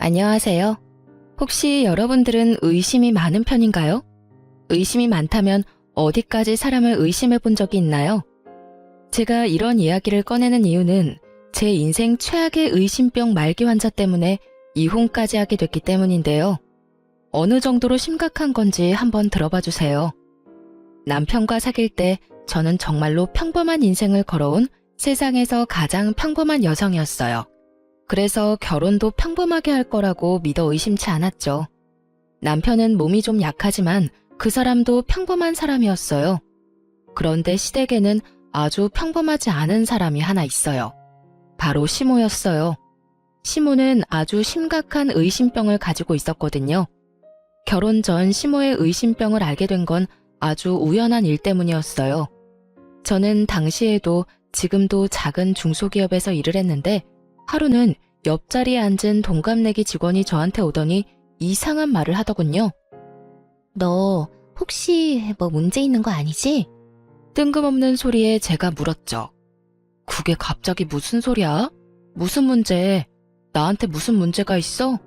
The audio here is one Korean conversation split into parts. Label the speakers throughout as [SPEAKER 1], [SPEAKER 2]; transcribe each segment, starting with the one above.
[SPEAKER 1] 안녕하세요. 혹시 여러분들은 의심이 많은 편인가요? 의심이 많다면 어디까지 사람을 의심해 본 적이 있나요? 제가 이런 이야기를 꺼내는 이유는 제 인생 최악의 의심병 말기 환자 때문에 이혼까지 하게 됐기 때문인데요. 어느 정도로 심각한 건지 한번 들어봐 주세요. 남편과 사귈 때 저는 정말로 평범한 인생을 걸어온 세상에서 가장 평범한 여성이었어요. 그래서 결혼도 평범하게 할 거라고 믿어 의심치 않았죠. 남편은 몸이 좀 약하지만 그 사람도 평범한 사람이었어요. 그런데 시댁에는 아주 평범하지 않은 사람이 하나 있어요. 바로 시모였어요. 시모는 아주 심각한 의심병을 가지고 있었거든요. 결혼 전 시모의 의심병을 알게 된 건 아주 우연한 일 때문이었어요. 저는 당시에도 지금도 작은 중소기업에서 일을 했는데 하루는 옆자리에 앉은 동갑내기 직원이 저한테 오더니 이상한 말을 하더군요. 너 혹시 뭐 문제 있는 거 아니지? 뜬금없는 소리에 제가 물었죠. 그게 갑자기 무슨 소리야? 무슨 문제? 나한테 무슨 문제가 있어?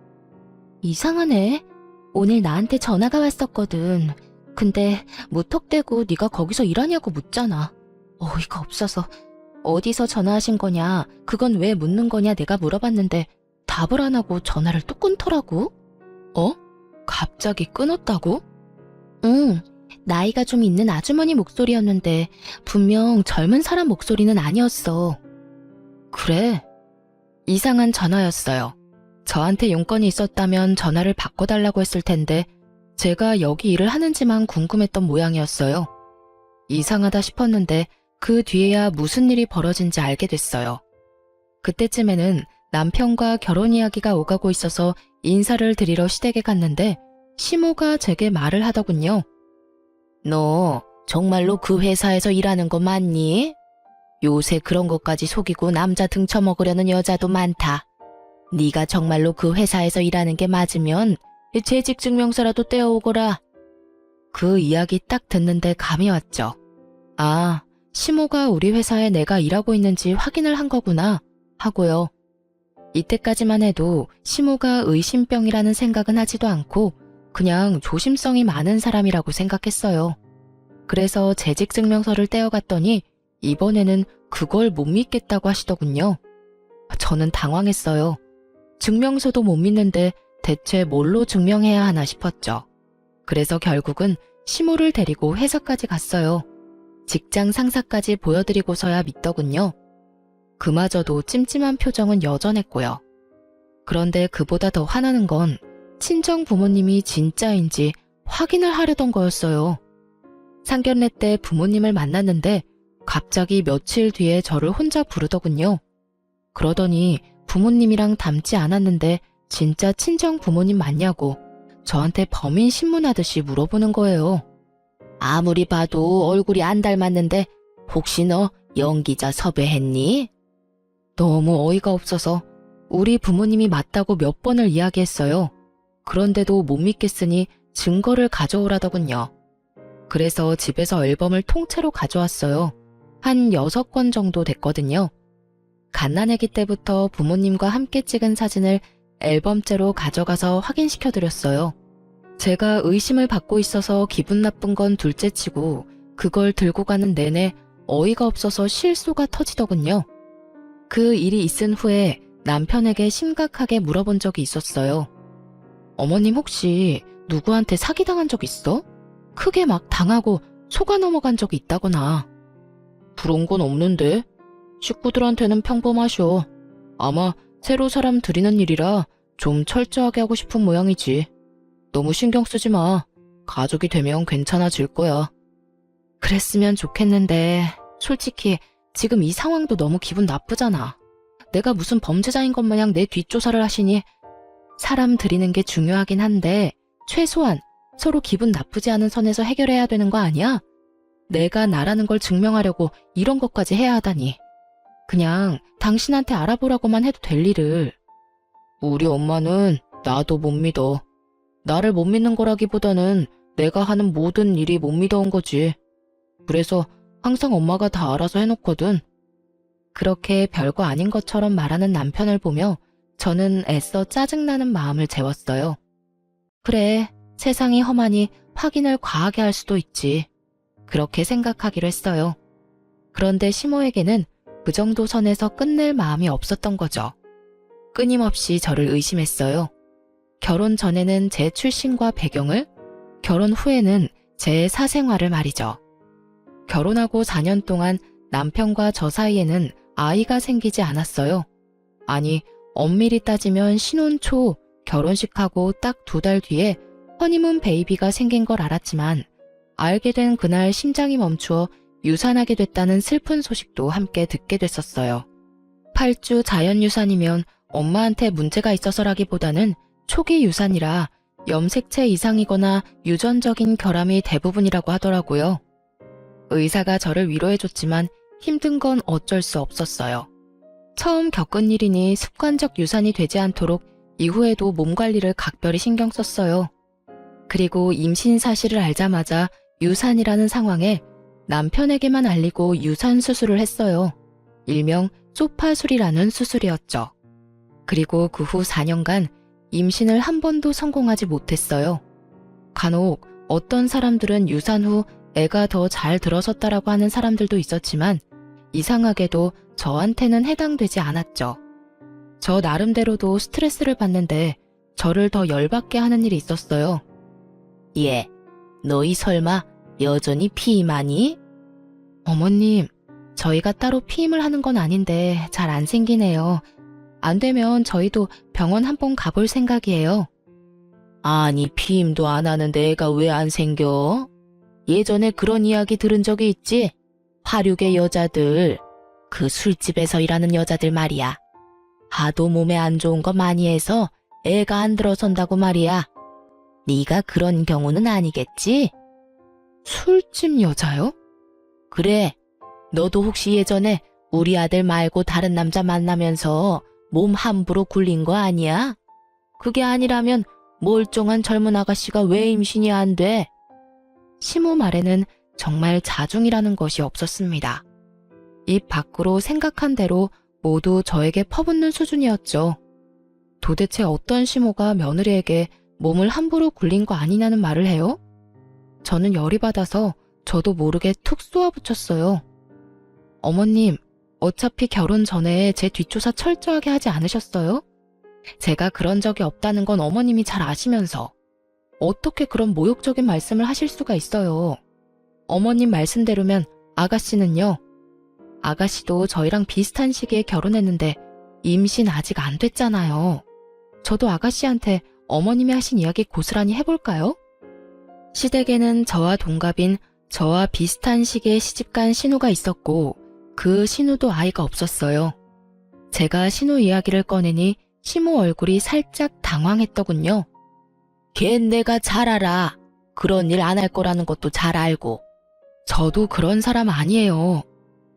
[SPEAKER 1] 이상하네. 오늘 나한테 전화가 왔었거든. 근데 무턱대고 네가 거기서 일하냐고 묻잖아. 어이가 없어서. 어디서 전화하신 거냐, 그건 왜 묻는 거냐 내가 물어봤는데 답을 안 하고 전화를 또 끊더라고. 어? 갑자기 끊었다고? 응, 나이가 좀 있는 아주머니 목소리였는데 분명 젊은 사람 목소리는 아니었어. 그래? 이상한 전화였어요. 저한테 용건이 있었다면 전화를 바꿔달라고 했을 텐데 제가 여기 일을 하는지만 궁금했던 모양이었어요. 이상하다 싶었는데 그 뒤에야 무슨 일이 벌어진지 알게 됐어요. 그때쯤에는 남편과 결혼 이야기가 오가고 있어서 인사를 드리러 시댁에 갔는데 시모가 제게 말을 하더군요. 너 정말로 그 회사에서 일하는 거 맞니? 요새 그런 것까지 속이고 남자 등쳐먹으려는 여자도 많다. 네가 정말로 그 회사에서 일하는 게 맞으면 재직증명서라도 떼어오거라. 그 이야기 딱 듣는데 감이 왔죠. 아, 시모가 우리 회사에 내가 일하고 있는지 확인을 한 거구나 하고요. 이때까지만 해도 시모가 의심병이라는 생각은 하지도 않고 그냥 조심성이 많은 사람이라고 생각했어요. 그래서 재직증명서를 떼어갔더니 이번에는 그걸 못 믿겠다고 하시더군요. 저는 당황했어요. 증명서도 못 믿는데 대체 뭘로 증명해야 하나 싶었죠. 그래서 결국은 시모를 데리고 회사까지 갔어요. 직장 상사까지 보여드리고서야 믿더군요. 그마저도 찜찜한 표정은 여전했고요. 그런데 그보다 더 화나는 건 친정 부모님이 진짜인지 확인을 하려던 거였어요. 상견례 때 부모님을 만났는데 갑자기 며칠 뒤에 저를 혼자 부르더군요. 그러더니 부모님이랑 닮지 않았는데 진짜 친정 부모님 맞냐고 저한테 범인 신문하듯이 물어보는 거예요. 아무리 봐도 얼굴이 안 닮았는데 혹시 너 연기자 섭외했니? 너무 어이가 없어서 우리 부모님이 맞다고 몇 번을 이야기했어요. 그런데도 못 믿겠으니 증거를 가져오라더군요. 그래서 집에서 앨범을 통째로 가져왔어요. 한 6권 정도 됐거든요. 갓난아기 때부터 부모님과 함께 찍은 사진을 앨범째로 가져가서 확인시켜드렸어요. 제가 의심을 받고 있어서 기분 나쁜 건 둘째치고 그걸 들고 가는 내내 어이가 없어서 실소가 터지더군요. 그 일이 있은 후에 남편에게 심각하게 물어본 적이 있었어요. 어머님 혹시 누구한테 사기당한 적 있어? 크게 막 당하고 속아 넘어간 적이 있다거나. 그런 건 없는데? 식구들한테는 평범하셔. 아마 새로 사람 들이는 일이라 좀 철저하게 하고 싶은 모양이지. 너무 신경 쓰지 마. 가족이 되면 괜찮아질 거야. 그랬으면 좋겠는데 솔직히 지금 이 상황도 너무 기분 나쁘잖아. 내가 무슨 범죄자인 것 마냥 내 뒷조사를 하시니 사람 들이는 게 중요하긴 한데 최소한 서로 기분 나쁘지 않은 선에서 해결해야 되는 거 아니야? 내가 나라는 걸 증명하려고 이런 것까지 해야 하다니. 그냥 당신한테 알아보라고만 해도 될 일을. 우리 엄마는 나도 못 믿어. 나를 못 믿는 거라기보다는 내가 하는 모든 일이 못 믿어온 거지. 그래서 항상 엄마가 다 알아서 해놓거든. 그렇게 별거 아닌 것처럼 말하는 남편을 보며 저는 애써 짜증나는 마음을 재웠어요. 그래, 세상이 험하니 확인을 과하게 할 수도 있지. 그렇게 생각하기로 했어요. 그런데 시모에게는 그 정도 선에서 끝낼 마음이 없었던 거죠. 끊임없이 저를 의심했어요. 결혼 전에는 제 출신과 배경을, 결혼 후에는 제 사생활을 말이죠. 결혼하고 4년 동안 남편과 저 사이에는 아이가 생기지 않았어요. 아니, 엄밀히 따지면 신혼 초 결혼식하고 딱 2달 뒤에 허니문 베이비가 생긴 걸 알았지만 알게 된 그날 심장이 멈추어 유산하게 됐다는 슬픈 소식도 함께 듣게 됐었어요. 8주 자연유산이면 엄마한테 문제가 있어서라기보다는 초기 유산이라 염색체 이상이거나 유전적인 결함이 대부분이라고 하더라고요. 의사가 저를 위로해줬지만 힘든 건 어쩔 수 없었어요. 처음 겪은 일이니 습관적 유산이 되지 않도록 이후에도 몸 관리를 각별히 신경 썼어요. 그리고 임신 사실을 알자마자 유산이라는 상황에 남편에게만 알리고 유산 수술을 했어요. 일명 소파술이라는 수술이었죠. 그리고 그 후 4년간 임신을 한 번도 성공하지 못했어요. 간혹 어떤 사람들은 유산 후 애가 더 잘 들어섰다라고 하는 사람들도 있었지만 이상하게도 저한테는 해당되지 않았죠. 저 나름대로도 스트레스를 받는데 저를 더 열받게 하는 일이 있었어요. 예, 너희 설마 여전히 피임하니? 어머님, 저희가 따로 피임을 하는 건 아닌데 잘 안 생기네요. 안 되면 저희도 병원 한번 가볼 생각이에요. 아니, 피임도 안 하는데 애가 왜 안 생겨? 예전에 그런 이야기 들은 적이 있지? 화류계 여자들, 그 술집에서 일하는 여자들 말이야. 하도 몸에 안 좋은 거 많이 해서 애가 안 들어선다고 말이야. 네가 그런 경우는 아니겠지? 술집 여자요? 그래, 너도 혹시 예전에 우리 아들 말고 다른 남자 만나면서 몸 함부로 굴린 거 아니야? 그게 아니라면 멀쩡한 젊은 아가씨가 왜 임신이 안 돼? 시모 말에는 정말 자중이라는 것이 없었습니다. 입 밖으로 생각한 대로 모두 저에게 퍼붓는 수준이었죠. 도대체 어떤 시모가 며느리에게 몸을 함부로 굴린 거 아니냐는 말을 해요? 저는 열이 받아서 저도 모르게 툭 쏘아붙였어요. 어머님, 어차피 결혼 전에 제 뒷조사 철저하게 하지 않으셨어요? 제가 그런 적이 없다는 건 어머님이 잘 아시면서 어떻게 그런 모욕적인 말씀을 하실 수가 있어요. 어머님 말씀대로면 아가씨는요? 아가씨도 저희랑 비슷한 시기에 결혼했는데 임신 아직 안 됐잖아요. 저도 아가씨한테 어머님이 하신 이야기 고스란히 해볼까요? 시댁에는 저와 동갑인 저와 비슷한 시기에 시집간 신우가 있었고 그 신우도 아이가 없었어요. 제가 신우 이야기를 꺼내니 시모 얼굴이 살짝 당황했더군요. 걘 내가 잘 알아. 그런 일 안 할 거라는 것도 잘 알고. 저도 그런 사람 아니에요.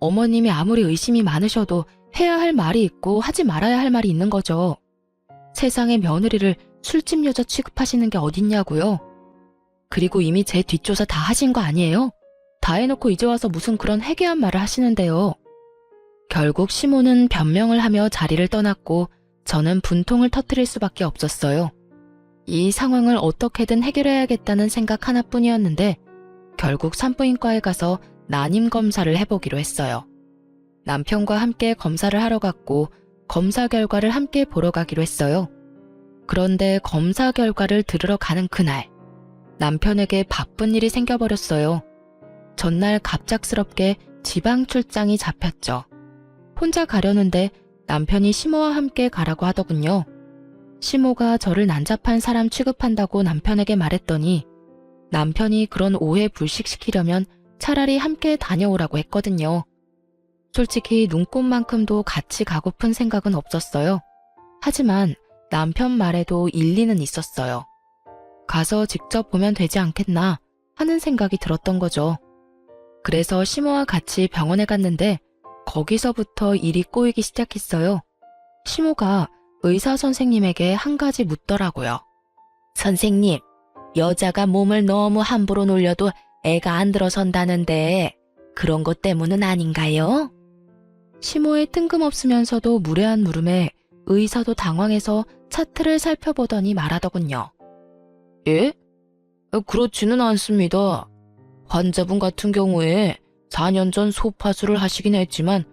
[SPEAKER 1] 어머님이 아무리 의심이 많으셔도 해야 할 말이 있고 하지 말아야 할 말이 있는 거죠. 세상에 며느리를 술집 여자 취급하시는 게 어딨냐고요. 그리고 이미 제 뒷조사 다 하신 거 아니에요? 다 해놓고 이제 와서 무슨 그런 해괴한 말을 하시는데요. 결국 시모는 변명을 하며 자리를 떠났고 저는 분통을 터뜨릴 수밖에 없었어요. 이 상황을 어떻게든 해결해야겠다는 생각 하나뿐이었는데 결국 산부인과에 가서 난임 검사를 해보기로 했어요. 남편과 함께 검사를 하러 갔고 검사 결과를 함께 보러 가기로 했어요. 그런데 검사 결과를 들으러 가는 그날 남편에게 바쁜 일이 생겨버렸어요. 전날 갑작스럽게 지방 출장이 잡혔죠. 혼자 가려는데 남편이 시모와 함께 가라고 하더군요. 시모가 저를 난잡한 사람 취급한다고 남편에게 말했더니 남편이 그런 오해 불식시키려면 차라리 함께 다녀오라고 했거든요. 솔직히 눈꽃만큼도 같이 가고픈 생각은 없었어요. 하지만 남편 말에도 일리는 있었어요. 가서 직접 보면 되지 않겠나 하는 생각이 들었던 거죠. 그래서 시모와 같이 병원에 갔는데 거기서부터 일이 꼬이기 시작했어요. 시모가 의사 선생님에게 한 가지 묻더라고요. 선생님, 여자가 몸을 너무 함부로 놀려도 애가 안 들어선다는데 그런 것 때문은 아닌가요? 시모의 뜬금없으면서도 무례한 물음에 의사도 당황해서 차트를 살펴보더니 말하더군요. 예? 그렇지는 않습니다. 환자분 같은 경우에 4년 전 소파술을 하시긴 했지만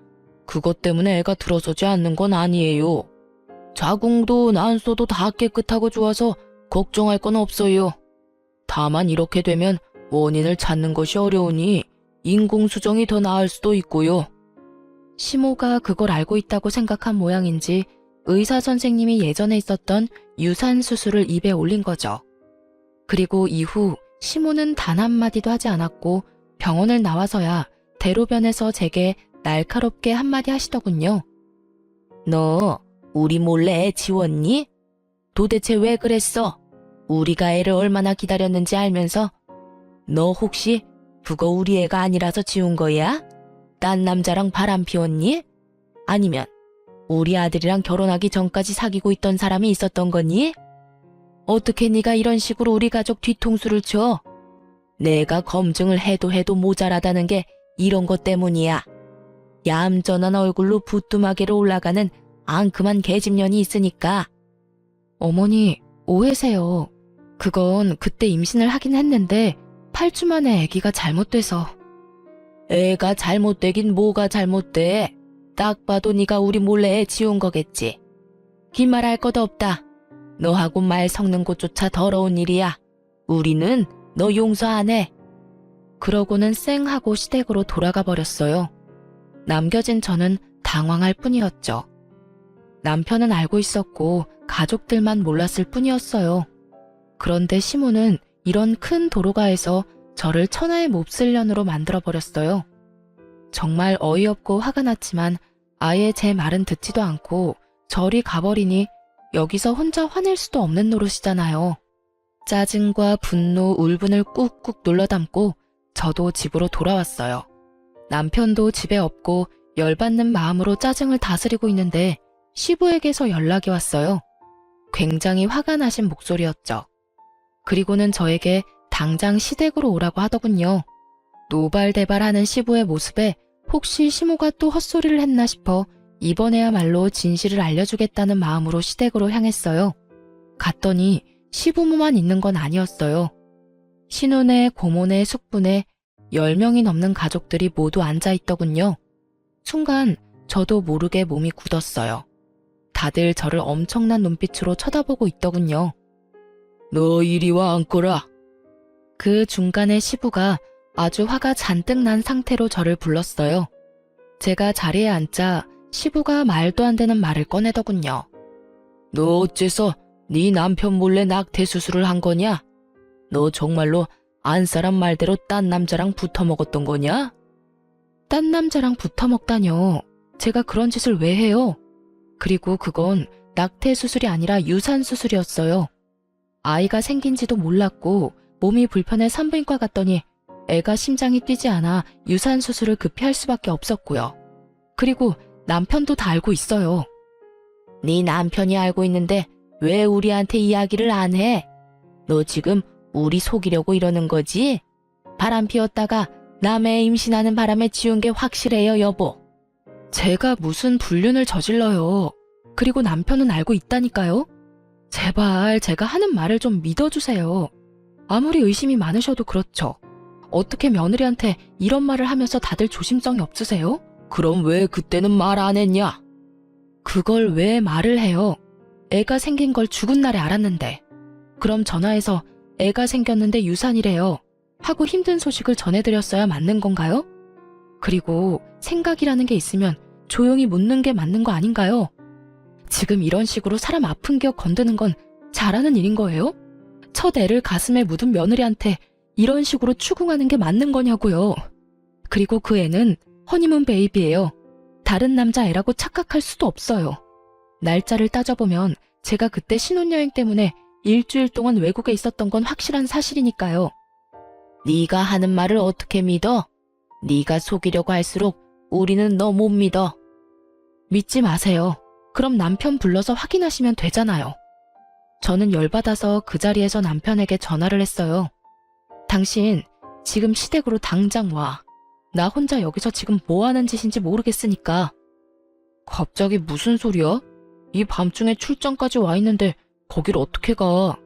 [SPEAKER 1] 그것 때문에 애가 들어서지 않는 건 아니에요. 자궁도 난소도 다 깨끗하고 좋아서 걱정할 건 없어요. 다만 이렇게 되면 원인을 찾는 것이 어려우니 인공수정이 더 나을 수도 있고요. 시모가 그걸 알고 있다고 생각한 모양인지 의사 선생님이 예전에 있었던 유산 수술을 입에 올린 거죠. 그리고 이후 시모는 단 한마디도 하지 않았고 병원을 나와서야 대로변에서 제게 날카롭게 한마디 하시더군요. 너 우리 몰래 애 지웠니? 도대체 왜 그랬어? 우리가 애를 얼마나 기다렸는지 알면서 너 혹시 그거 우리 애가 아니라서 지운 거야? 딴 남자랑 바람 피웠니? 아니면 우리 아들이랑 결혼하기 전까지 사귀고 있던 사람이 있었던 거니? 어떻게 네가 이런 식으로 우리 가족 뒤통수를 쳐? 내가 검증을 해도 모자라다는 게 이런 것 때문이야. 얌전한 얼굴로 부뚜마개로 올라가는 앙큼한 계집년이 있으니까. 어머니, 오해세요. 그건 그때 임신을 하긴 했는데 8주 만에 아기가 잘못돼서. 애가 잘못되긴 뭐가 잘못돼. 딱 봐도 네가 우리 몰래 애 지운 거겠지. 긴 말 할 것도 없다. 너하고 말 섞는 것조차 더러운 일이야. 우리는 너 용서 안 해. 그러고는 쌩하고 시댁으로 돌아가 버렸어요. 남겨진 저는 당황할 뿐이었죠. 남편은 알고 있었고 가족들만 몰랐을 뿐이었어요. 그런데 시모는 이런 큰 도로가에서 저를 천하의 몹쓸년으로 만들어버렸어요. 정말 어이없고 화가 났지만 아예 제 말은 듣지도 않고 저리 가버리니 여기서 혼자 화낼 수도 없는 노릇이잖아요. 짜증과 분노, 울분을 꾹꾹 눌러 담고 저도 집으로 돌아왔어요. 남편도 집에 없고 열받는 마음으로 짜증을 다스리고 있는데 시부에게서 연락이 왔어요. 굉장히 화가 나신 목소리였죠. 그리고는 저에게 당장 시댁으로 오라고 하더군요. 노발대발하는 시부의 모습에 혹시 시모가 또 헛소리를 했나 싶어 이번에야말로 진실을 알려주겠다는 마음으로 시댁으로 향했어요. 갔더니 시부모만 있는 건 아니었어요. 신혼에, 고모네, 숙부네 10명이 넘는 가족들이 모두 앉아있더군요. 순간 저도 모르게 몸이 굳었어요. 다들 저를 엄청난 눈빛으로 쳐다보고 있더군요. 너 이리 와 앉거라. 그 중간에 시부가 아주 화가 잔뜩 난 상태로 저를 불렀어요. 제가 자리에 앉자 시부가 말도 안 되는 말을 꺼내더군요. 너 어째서 네 남편 몰래 낙태 수술을 한 거냐? 너 정말로 안 사람 말대로 딴 남자랑 붙어 먹었던 거냐? 딴 남자랑 붙어 먹다뇨. 제가 그런 짓을 왜 해요? 그리고 그건 낙태 수술이 아니라 유산 수술이었어요. 아이가 생긴지도 몰랐고 몸이 불편해 산부인과 갔더니 애가 심장이 뛰지 않아 유산 수술을 급히 할 수밖에 없었고요. 그리고 남편도 다 알고 있어요. 네 남편이 알고 있는데 왜 우리한테 이야기를 안 해? 너 지금 우리 속이려고 이러는 거지? 바람 피웠다가 남의 임신하는 바람에 지운 게 확실해요, 여보. 제가 무슨 불륜을 저질러요. 그리고 남편은 알고 있다니까요. 제발 제가 하는 말을 좀 믿어주세요. 아무리 의심이 많으셔도 그렇죠. 어떻게 며느리한테 이런 말을 하면서 다들 조심성이 없으세요? 그럼 왜 그때는 말 안 했냐? 그걸 왜 말을 해요? 애가 생긴 걸 죽은 날에 알았는데. 그럼 전화해서 애가 생겼는데 유산이래요 하고 힘든 소식을 전해드렸어야 맞는 건가요? 그리고 생각이라는 게 있으면 조용히 묻는 게 맞는 거 아닌가요? 지금 이런 식으로 사람 아픈 기억 건드는 건 잘하는 일인 거예요? 첫 애를 가슴에 묻은 며느리한테 이런 식으로 추궁하는 게 맞는 거냐고요. 그리고 그 애는 허니문 베이비예요. 다른 남자 애라고 착각할 수도 없어요. 날짜를 따져보면 제가 그때 신혼여행 때문에 일주일 동안 외국에 있었던 건 확실한 사실이니까요. 네가 하는 말을 어떻게 믿어? 네가 속이려고 할수록 우리는 너 못 믿어. 믿지 마세요. 그럼 남편 불러서 확인하시면 되잖아요. 저는 열받아서 그 자리에서 남편에게 전화를 했어요. 당신 지금 시댁으로 당장 와. 나 혼자 여기서 지금 뭐 하는 짓인지 모르겠으니까. 갑자기 무슨 소리야? 이 밤중에 출장까지 와 있는데 거길 어떻게 가?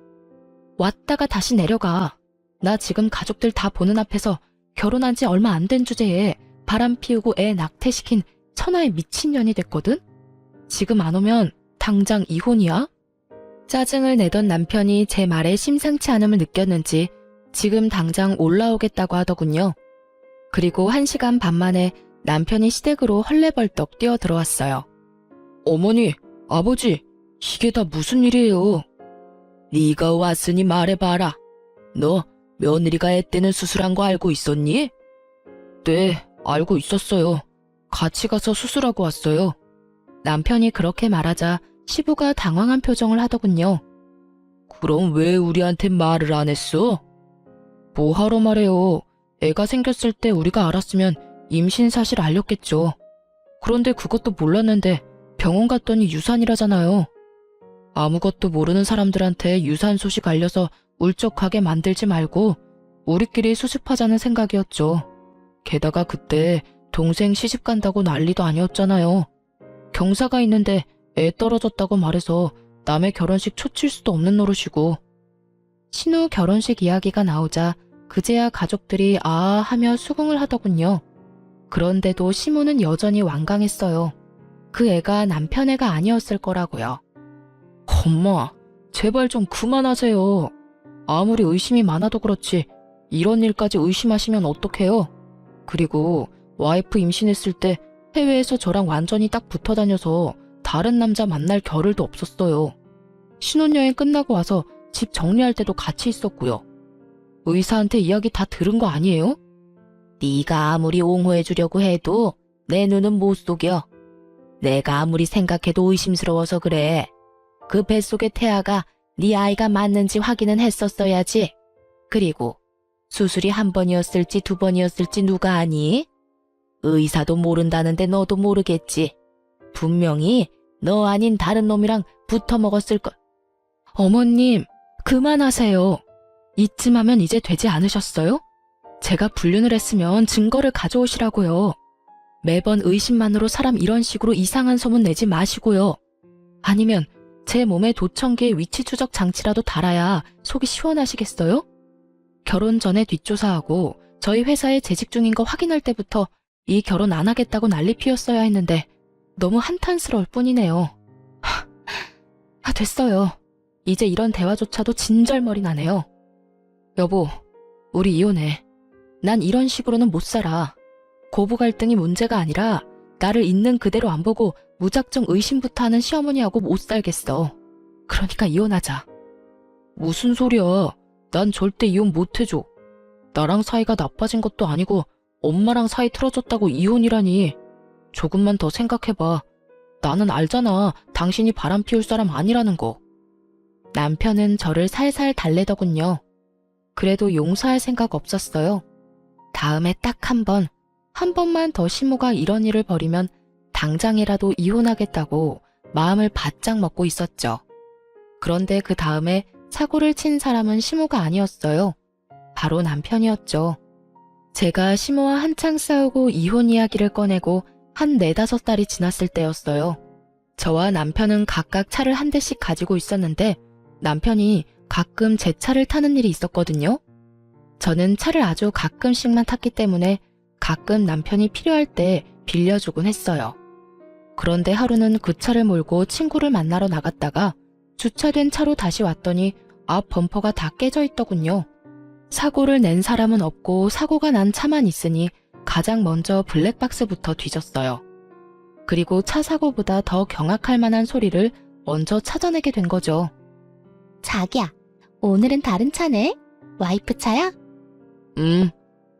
[SPEAKER 1] 왔다가 다시 내려가. 나 지금 가족들 다 보는 앞에서 결혼한 지 얼마 안 된 주제에 바람 피우고 애 낙태시킨 천하의 미친년이 됐거든? 지금 안 오면 당장 이혼이야? 짜증을 내던 남편이 제 말에 심상치 않음을 느꼈는지 지금 당장 올라오겠다고 하더군요. 그리고 1시간 반 만에 남편이 시댁으로 헐레벌떡 뛰어 들어왔어요. 어머니, 아버지, 이게 다 무슨 일이에요? 네가 왔으니 말해봐라. 너 며느리가 애 떼는 수술한 거 알고 있었니? 네, 알고 있었어요. 같이 가서 수술하고 왔어요. 남편이 그렇게 말하자 시부가 당황한 표정을 하더군요. 그럼 왜 우리한테 말을 안 했어? 뭐하러 말해요. 애가 생겼을 때 우리가 알았으면 임신 사실 알렸겠죠. 그런데 그것도 몰랐는데 병원 갔더니 유산이라잖아요. 아무것도 모르는 사람들한테 유산 소식 알려서 울적하게 만들지 말고 우리끼리 수습하자는 생각이었죠. 게다가 그때 동생 시집 간다고 난리도 아니었잖아요. 경사가 있는데 애 떨어졌다고 말해서 남의 결혼식 초칠 수도 없는 노릇이고. 신우 결혼식 이야기가 나오자 그제야 가족들이 아 하며 수긍을 하더군요. 그런데도 시모는 여전히 완강했어요. 그 애가 남편 애가 아니었을 거라고요. 엄마, 제발 좀 그만하세요. 아무리 의심이 많아도 그렇지 이런 일까지 의심하시면 어떡해요? 그리고 와이프 임신했을 때 해외에서 저랑 완전히 딱 붙어 다녀서 다른 남자 만날 겨를도 없었어요. 신혼여행 끝나고 와서 집 정리할 때도 같이 있었고요. 의사한테 이야기 다 들은 거 아니에요? 네가 아무리 옹호해 주려고 해도 내 눈은 못 속여. 내가 아무리 생각해도 의심스러워서 그래. 그 뱃속의 태아가 네 아이가 맞는지 확인은 했었어야지. 그리고 수술이 1번이었을지 2번이었을지 누가 아니? 의사도 모른다는데 너도 모르겠지. 분명히 너 아닌 다른 놈이랑 붙어 먹었을 걸. 어머님, 그만하세요. 이쯤 하면 이제 되지 않으셨어요? 제가 불륜을 했으면 증거를 가져오시라고요. 매번 의심만으로 사람 이런 식으로 이상한 소문 내지 마시고요. 아니면 제 몸에 도청기에 위치 추적 장치라도 달아야 속이 시원하시겠어요? 결혼 전에 뒷조사하고 저희 회사에 재직 중인 거 확인할 때부터 이 결혼 안 하겠다고 난리 피웠어야 했는데 너무 한탄스러울 뿐이네요. 됐어요. 이제 이런 대화조차도 진절머리 나네요. 여보, 우리 이혼해. 난 이런 식으로는 못 살아. 고부 갈등이 문제가 아니라 나를 있는 그대로 안 보고 무작정 의심부터 하는 시어머니하고 못 살겠어. 그러니까 이혼하자. 무슨 소리야. 난 절대 이혼 못 해줘. 나랑 사이가 나빠진 것도 아니고 엄마랑 사이 틀어졌다고 이혼이라니. 조금만 더 생각해봐. 나는 알잖아. 당신이 바람 피울 사람 아니라는 거. 남편은 저를 살살 달래더군요. 그래도 용서할 생각 없었어요. 다음에 딱 한 번만 더 시모가 이런 일을 벌이면 당장이라도 이혼하겠다고 마음을 바짝 먹고 있었죠. 그런데 그 다음에 사고를 친 사람은 시모가 아니었어요. 바로 남편이었죠. 제가 시모와 한창 싸우고 이혼 이야기를 꺼내고 한 4~5달이 지났을 때였어요. 저와 남편은 각각 차를 한 대씩 가지고 있었는데 남편이 가끔 제 차를 타는 일이 있었거든요. 저는 차를 아주 가끔씩만 탔기 때문에 가끔 남편이 필요할 때 빌려주곤 했어요. 그런데 하루는 그 차를 몰고 친구를 만나러 나갔다가 주차된 차로 다시 왔더니 앞 범퍼가 다 깨져 있더군요. 사고를 낸 사람은 없고 사고가 난 차만 있으니 가장 먼저 블랙박스부터 뒤졌어요. 그리고 차 사고보다 더 경악할 만한 소리를 먼저 찾아내게 된 거죠.
[SPEAKER 2] 자기야, 오늘은 다른 차네? 와이프 차야?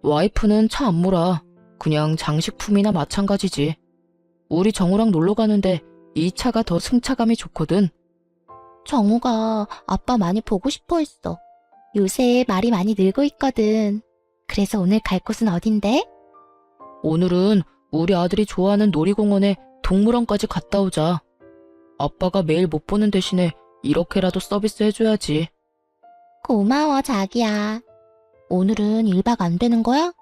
[SPEAKER 1] 와이프는 차 안 몰아. 그냥 장식품이나 마찬가지지. 우리 정우랑 놀러 가는데 이 차가 더 승차감이 좋거든.
[SPEAKER 2] 정우가 아빠 많이 보고 싶어 했어. 요새 말이 많이 늘고 있거든. 그래서 오늘 갈 곳은 어딘데?
[SPEAKER 1] 오늘은 우리 아들이 좋아하는 놀이공원에 동물원까지 갔다 오자. 아빠가 매일 못 보는 대신에 이렇게라도 서비스 해줘야지.
[SPEAKER 2] 고마워, 자기야. 오늘은 1박 안 되는 거야?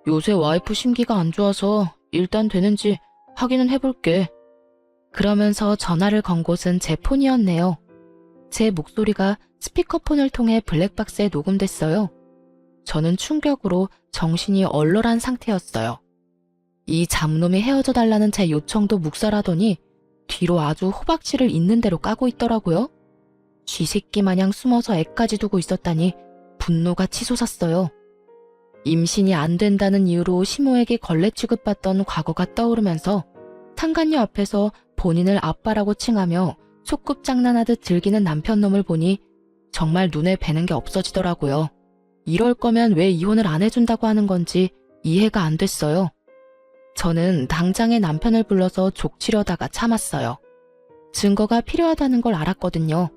[SPEAKER 1] 요새 와이프 심기가 안 좋아서 일단 되는지 확인은 해볼게. 그러면서 전화를 건 곳은 제 폰이었네요. 제 목소리가 스피커폰을 통해 블랙박스에 녹음됐어요. 저는 충격으로 정신이 얼얼한 상태였어요. 이 잡놈이 헤어져 달라는 제 요청도 묵살하더니 뒤로 아주 호박씨를 있는 대로 까고 있더라고요. 쥐새끼 마냥 숨어서 애까지 두고 있었다니 분노가 치솟았어요. 임신이 안 된다는 이유로 시모에게 걸레 취급받던 과거가 떠오르면서 상간녀 앞에서 본인을 아빠라고 칭하며 소꿉장난하듯 즐기는 남편놈을 보니 정말 눈에 뵈는 게 없어지더라고요. 이럴 거면 왜 이혼을 안 해준다고 하는 건지 이해가 안 됐어요. 저는 당장에 남편을 불러서 족치려다가 참았어요. 증거가 필요하다는 걸 알았거든요.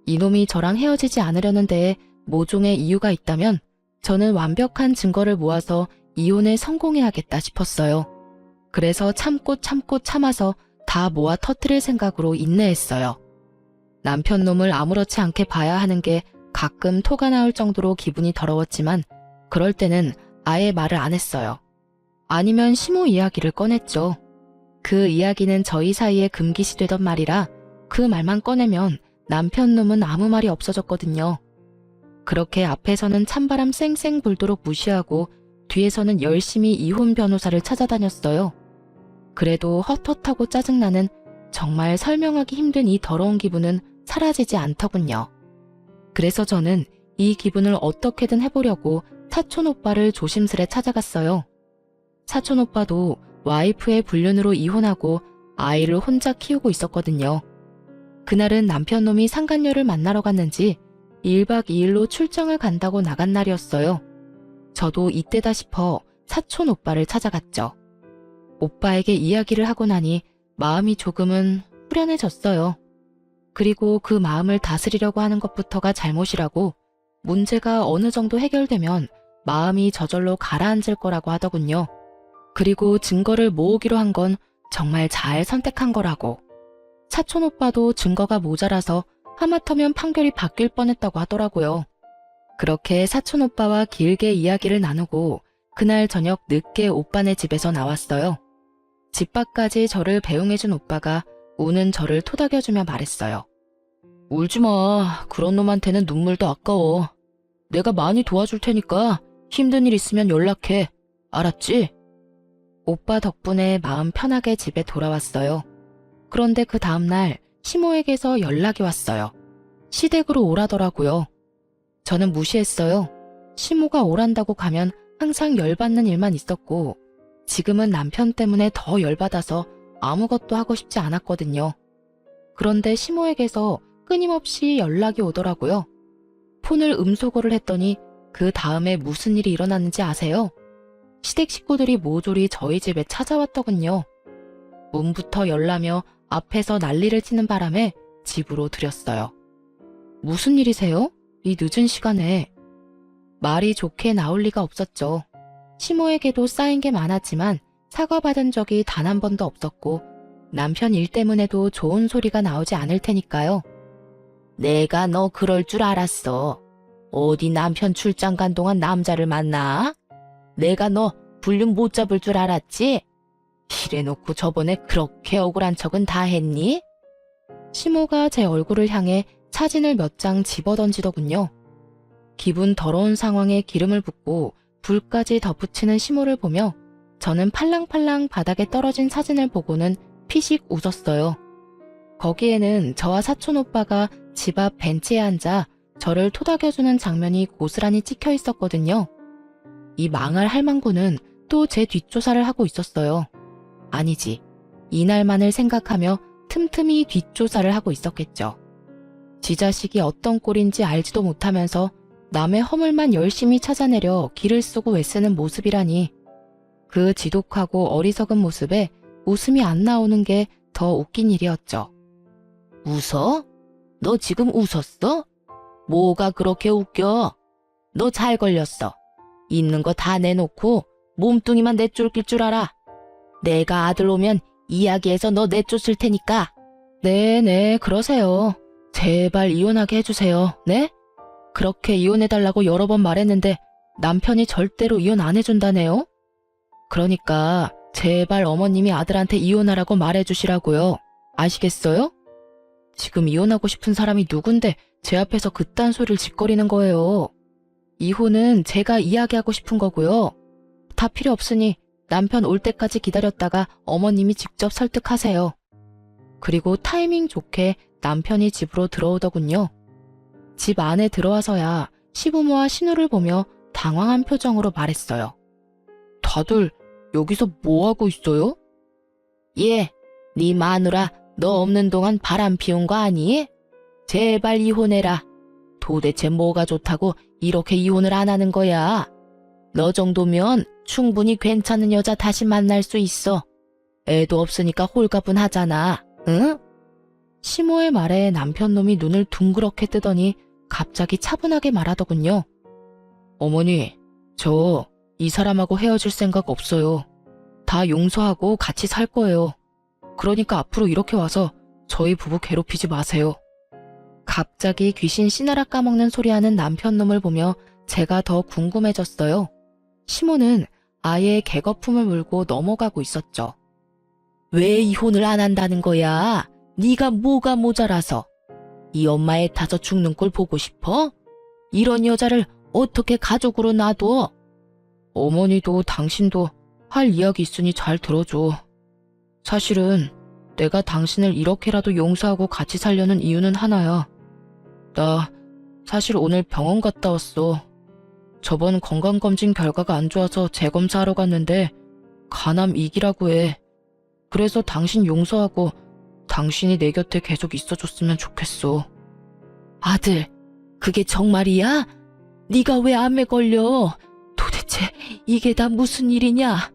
[SPEAKER 1] 이놈이 저랑 헤어지지 않으려는 데에 모종의 이유가 있다면 저는 완벽한 증거를 모아서 이혼에 성공해야겠다 싶었어요. 그래서 참고 참아서 다 모아 터뜨릴 생각으로 인내했어요. 남편 놈을 아무렇지 않게 봐야 하는 게 가끔 토가 나올 정도로 기분이 더러웠지만 그럴 때는 아예 말을 안 했어요. 아니면 시모 이야기를 꺼냈죠. 그 이야기는 저희 사이에 금기시 되던 말이라 그 말만 꺼내면 남편 놈은 아무 말이 없어졌거든요. 그렇게 앞에서는 찬바람 쌩쌩 불도록 무시하고 뒤에서는 열심히 이혼 변호사를 찾아다녔어요. 그래도 헛헛하고 짜증나는 정말 설명하기 힘든 이 더러운 기분은 사라지지 않더군요. 그래서 저는 이 기분을 어떻게든 해보려고 사촌 오빠를 조심스레 찾아갔어요. 사촌 오빠도 와이프의 불륜으로 이혼하고 아이를 혼자 키우고 있었거든요. 그날은 남편놈이 상간녀를 만나러 갔는지 1박 2일로 출장을 간다고 나간 날이었어요. 저도 이때다 싶어 사촌 오빠를 찾아갔죠. 오빠에게 이야기를 하고 나니 마음이 조금은 후련해졌어요. 그리고 그 마음을 다스리려고 하는 것부터가 잘못이라고 문제가 어느 정도 해결되면 마음이 저절로 가라앉을 거라고 하더군요. 그리고 증거를 모으기로 한 건 정말 잘 선택한 거라고. 사촌 오빠도 증거가 모자라서 하마터면 판결이 바뀔 뻔했다고 하더라고요. 그렇게 사촌 오빠와 길게 이야기를 나누고 그날 저녁 늦게 오빠네 집에서 나왔어요. 집 밖까지 저를 배웅해준 오빠가 우는 저를 토닥여주며 말했어요. 울지 마. 그런 놈한테는 눈물도 아까워. 내가 많이 도와줄 테니까 힘든 일 있으면 연락해. 알았지? 오빠 덕분에 마음 편하게 집에 돌아왔어요. 그런데 그 다음날 시모에게서 연락이 왔어요. 시댁으로 오라더라고요. 저는 무시했어요. 시모가 오란다고 가면 항상 열받는 일만 있었고 지금은 남편 때문에 더 열받아서 아무것도 하고 싶지 않았거든요. 그런데 시모에게서 끊임없이 연락이 오더라고요. 폰을 음소거를 했더니 그 다음에 무슨 일이 일어났는지 아세요? 시댁 식구들이 모조리 저희 집에 찾아왔더군요. 문부터 열라며 앞에서 난리를 치는 바람에 집으로 들였어요. 무슨 일이세요? 이 늦은 시간에. 말이 좋게 나올 리가 없었죠. 시모에게도 쌓인 게 많았지만 사과받은 적이 단 한 번도 없었고 남편 일 때문에도 좋은 소리가 나오지 않을 테니까요. 내가 너 그럴 줄 알았어. 어디 남편 출장 간 동안 남자를 만나? 내가 너 불륜 못 잡을 줄 알았지? 이래놓고 저번에 그렇게 억울한 척은 다 했니? 시모가 제 얼굴을 향해 사진을 몇 장 집어던지더군요. 기분 더러운 상황에 기름을 붓고 불까지 덧붙이는 시모를 보며 저는 팔랑팔랑 바닥에 떨어진 사진을 보고는 피식 웃었어요. 거기에는 저와 사촌 오빠가 집 앞 벤치에 앉아 저를 토닥여주는 장면이 고스란히 찍혀 있었거든요. 이 망할 할망구는 또 제 뒷조사를 하고 있었어요. 아니지, 이날만을 생각하며 틈틈이 뒷조사를 하고 있었겠죠. 지 자식이 어떤 꼴인지 알지도 못하면서 남의 허물만 열심히 찾아내려 기를 쓰고 애쓰는 모습이라니. 그 지독하고 어리석은 모습에 웃음이 안 나오는 게 더 웃긴 일이었죠. 웃어? 너 지금 웃었어? 뭐가 그렇게 웃겨? 너 잘 걸렸어. 있는 거 다 내놓고 몸뚱이만 내쫓길 줄 알아. 내가 아들 오면 이야기해서 너 내쫓을 테니까. 네네, 그러세요. 제발 이혼하게 해주세요. 네? 그렇게 이혼해달라고 여러 번 말했는데 남편이 절대로 이혼 안 해준다네요? 그러니까 제발 어머님이 아들한테 이혼하라고 말해주시라고요. 아시겠어요? 지금 이혼하고 싶은 사람이 누군데 제 앞에서 그딴 소리를 짓거리는 거예요. 이혼은 제가 이야기하고 싶은 거고요. 다 필요 없으니 남편 올 때까지 기다렸다가 어머님이 직접 설득하세요. 그리고 타이밍 좋게 남편이 집으로 들어오더군요. 집 안에 들어와서야 시부모와 신우를 보며 당황한 표정으로 말했어요. 다들 여기서 뭐 하고 있어요? 예, 네 마누라 너 없는 동안 바람 피운 거 아니? 제발 이혼해라. 도대체 뭐가 좋다고 이렇게 이혼을 안 하는 거야? 너 정도면 충분히 괜찮은 여자 다시 만날 수 있어. 애도 없으니까 홀가분하잖아. 응? 시모의 말에 남편 놈이 눈을 둥그렇게 뜨더니 갑자기 차분하게 말하더군요. 어머니, 저 이 사람하고 헤어질 생각 없어요. 다 용서하고 같이 살 거예요. 그러니까 앞으로 이렇게 와서 저희 부부 괴롭히지 마세요. 갑자기 귀신 씨나라 까먹는 소리하는 남편 놈을 보며 제가 더 궁금해졌어요. 시모는 아예 개거품을 물고 넘어가고 있었죠. 왜 이혼을 안 한다는 거야? 네가 뭐가 모자라서? 이 엄마 애 타서 죽는 꼴 보고 싶어? 이런 여자를 어떻게 가족으로 놔둬? 어머니도 당신도 할 이야기 있으니 잘 들어줘. 사실은 내가 당신을 이렇게라도 용서하고 같이 살려는 이유는 하나야. 나 사실 오늘 병원 갔다 왔어. 저번 건강검진 결과가 안 좋아서 재검사하러 갔는데 간암 2기라고 해. 그래서 당신 용서하고 당신이 내 곁에 계속 있어줬으면 좋겠어. 아들, 그게 정말이야? 네가 왜 암에 걸려? 도대체 이게 다 무슨 일이냐?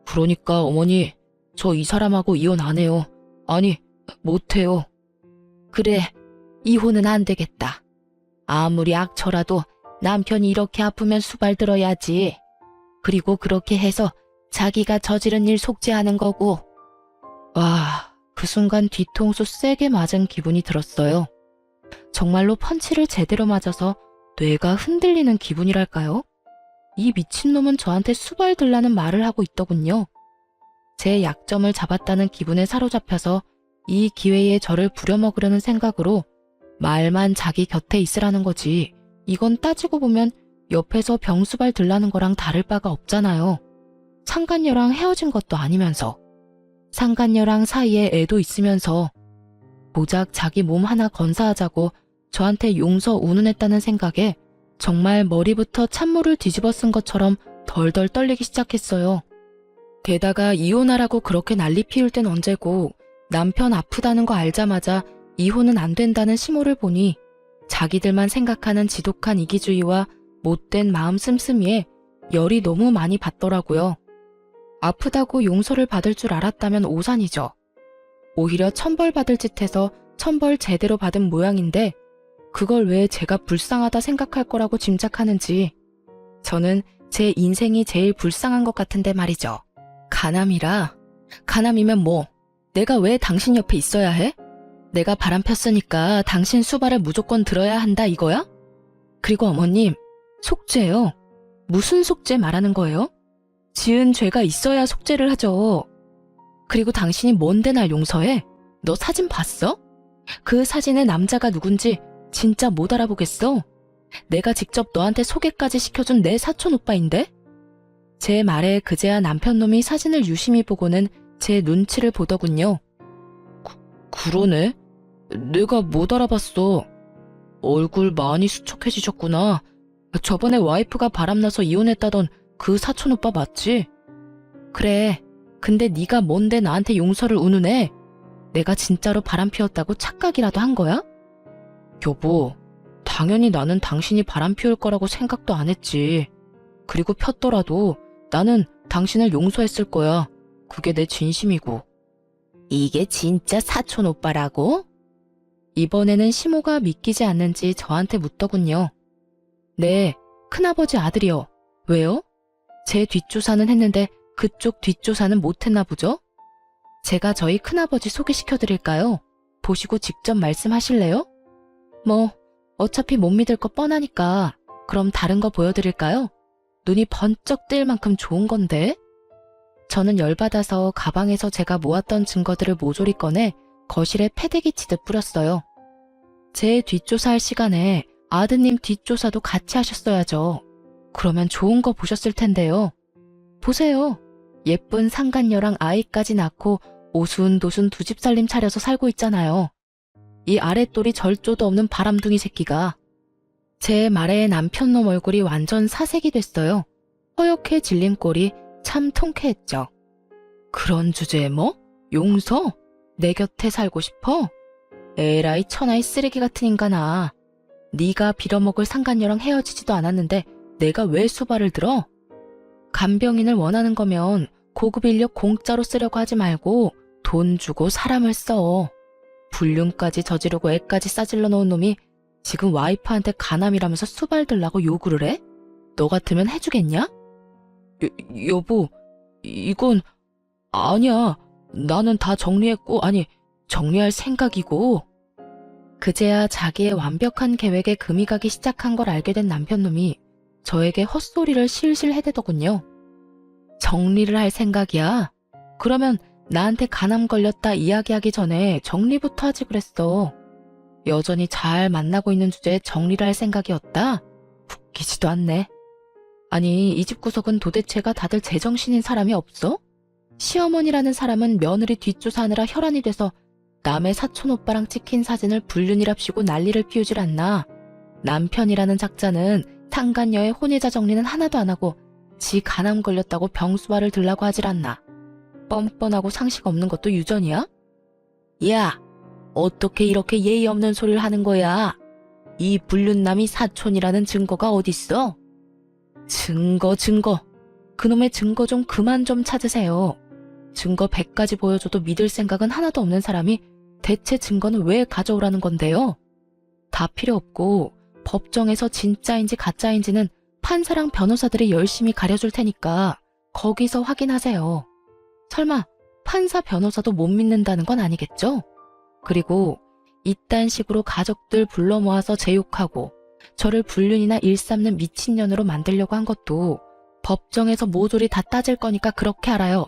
[SPEAKER 1] 그러니까 어머니, 저 이 사람하고 이혼 안 해요. 아니, 못해요. 그래, 이혼은 안 되겠다. 아무리 악처라도 남편이 이렇게 아프면 수발 들어야지. 그리고 그렇게 해서 자기가 저지른 일 속죄하는 거고. 와, 그 순간 뒤통수 세게 맞은 기분이 들었어요. 정말로 펀치를 제대로 맞아서 뇌가 흔들리는 기분이랄까요? 이 미친놈은 저한테 수발 들라는 말을 하고 있더군요. 제 약점을 잡았다는 기분에 사로잡혀서 이 기회에 저를 부려먹으려는 생각으로 말만 자기 곁에 있으라는 거지. 이건 따지고 보면 옆에서 병수발 들라는 거랑 다를 바가 없잖아요. 상간녀랑 헤어진 것도 아니면서, 상간녀랑 사이에 애도 있으면서 고작 자기 몸 하나 건사하자고 저한테 용서 운운했다는 생각에 정말 머리부터 찬물을 뒤집어 쓴 것처럼 덜덜 떨리기 시작했어요. 게다가 이혼하라고 그렇게 난리 피울 땐 언제고 남편 아프다는 거 알자마자 이혼은 안 된다는 시모를 보니 자기들만 생각하는 지독한 이기주의와 못된 마음 씀씀이에 열이 너무 많이 받더라고요. 아프다고 용서를 받을 줄 알았다면 오산이죠. 오히려 천벌받을 짓 해서 천벌 제대로 받은 모양인데 그걸 왜 제가 불쌍하다 생각할 거라고 짐작하는지 저는 제 인생이 제일 불쌍한 것 같은데 말이죠. 간암이라. 간암이면 뭐 내가 왜 당신 옆에 있어야 해? 내가 바람 폈으니까 당신 수발을 무조건 들어야 한다 이거야? 그리고 어머님, 속죄요. 무슨 속죄 말하는 거예요? 지은 죄가 있어야 속죄를 하죠. 그리고 당신이 뭔데 날 용서해? 너 사진 봤어? 그 사진의 남자가 누군지 진짜 못 알아보겠어. 내가 직접 너한테 소개까지 시켜준 내 사촌 오빠인데? 제 말에 그제야 남편놈이 사진을 유심히 보고는 제 눈치를 보더군요. 그러네? 내가 못 알아봤어. 얼굴 많이 수척해지셨구나. 저번에 와이프가 바람나서 이혼했다던 그 사촌 오빠 맞지? 그래. 근데 네가 뭔데 나한테 용서를 운운해? 내가 진짜로 바람 피웠다고 착각이라도 한 거야? 여보, 당연히 나는 당신이 바람 피울 거라고 생각도 안 했지. 그리고 폈더라도 나는 당신을 용서했을 거야. 그게 내 진심이고. 이게 진짜 사촌 오빠라고? 이번에는 시모가 믿기지 않는지 저한테 묻더군요. 네, 큰아버지 아들이요. 왜요? 제 뒷조사는 했는데 그쪽 뒷조사는 못했나 보죠? 제가 저희 큰아버지 소개시켜드릴까요? 보시고 직접 말씀하실래요? 뭐 어차피 못 믿을 거 뻔하니까 그럼 다른 거 보여드릴까요? 눈이 번쩍 뜰 만큼 좋은 건데? 저는 열받아서 가방에서 제가 모았던 증거들을 모조리 꺼내 거실에 패대기 치듯 뿌렸어요. 제 뒷조사할 시간에 아드님 뒷조사도 같이 하셨어야죠. 그러면 좋은 거 보셨을 텐데요. 보세요. 예쁜 상간녀랑 아이까지 낳고 오순도순 두 집 살림 차려서 살고 있잖아요. 이 아랫돌이 절조도 없는 바람둥이 새끼가. 제 말에 남편놈 얼굴이 완전 사색이 됐어요. 허옇게 질린 꼴이 참 통쾌했죠. 그런 주제에 뭐? 용서? 내 곁에 살고 싶어? 에라이 천하의 쓰레기 같은 인간아. 네가 빌어먹을 상간녀랑 헤어지지도 않았는데 내가 왜 수발을 들어? 간병인을 원하는 거면 고급 인력 공짜로 쓰려고 하지 말고 돈 주고 사람을 써. 불륜까지 저지르고 애까지 싸질러 놓은 놈이 지금 와이프한테 간암이라면서 수발 들라고 요구를 해? 너 같으면 해주겠냐? 여보, 이건 아니야. 나는 다 정리했고, 아니, 정리할 생각이고. 그제야 자기의 완벽한 계획에 금이 가기 시작한 걸 알게 된 남편놈이 저에게 헛소리를 실실 해대더군요. 정리를 할 생각이야? 그러면 나한테 간암 걸렸다 이야기하기 전에 정리부터 하지 그랬어. 여전히 잘 만나고 있는 주제에 정리를 할 생각이었다? 웃기지도 않네. 아니, 이 집 구석은 도대체가 다들 제정신인 사람이 없어? 시어머니라는 사람은 며느리 뒷조사하느라 혈안이 돼서 남의 사촌 오빠랑 찍힌 사진을 불륜이랍시고 난리를 피우질 않나. 남편이라는 작자는 상간녀의 혼외자 정리는 하나도 안 하고 지 간암 걸렸다고 병수발을 들라고 하질 않나. 뻔뻔하고 상식 없는 것도 유전이야? 야, 어떻게 이렇게 예의 없는 소리를 하는 거야? 이 불륜남이 사촌이라는 증거가 어딨어? 증거. 그놈의 증거 좀 그만 좀 찾으세요. 증거 100가지 보여줘도 믿을 생각은 하나도 없는 사람이 대체 증거는 왜 가져오라는 건데요? 다 필요 없고 법정에서 진짜인지 가짜인지는 판사랑 변호사들이 열심히 가려줄 테니까 거기서 확인하세요. 설마 판사 변호사도 못 믿는다는 건 아니겠죠? 그리고 이딴 식으로 가족들 불러 모아서 제욕하고 저를 불륜이나 일삼는 미친년으로 만들려고 한 것도 법정에서 모조리 다 따질 거니까 그렇게 알아요.